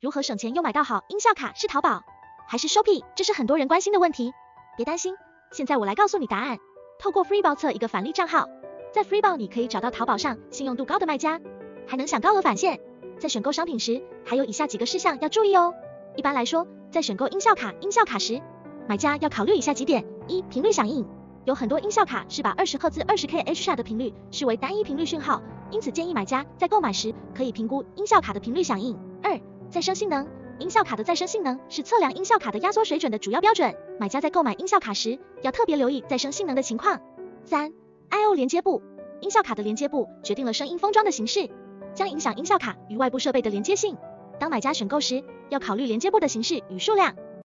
如何省钱又买到好音效卡是淘宝还是 Shopee？ 这是很多人关心的问题。别担心，现在我来告诉你答案。透过 Freeball 测一个返利账号，在 Freeball 你可以找到淘宝上信用度高的卖家，还能享高额返现。在选购商品时，还有以下几个事项要注意哦。一般来说，在选购音效卡时，买家要考虑以下几点：一、频率响应。有很多音效卡是把20赫兹 20kHz 的频率视为单一频率讯号，因此建议买家在购买时可以评估音效卡的频率响应。二、再生性能。音效卡的再生性能是测量音效卡的压缩水准的主要标准，买家在购买音效卡时要特别留意再生性能的情况。三、I/O 连接部。音效卡的连接部决定了声音封装的形式，将影响音效卡与外部设备的连接性。当买家选购时，要考虑连接部的形式与数量。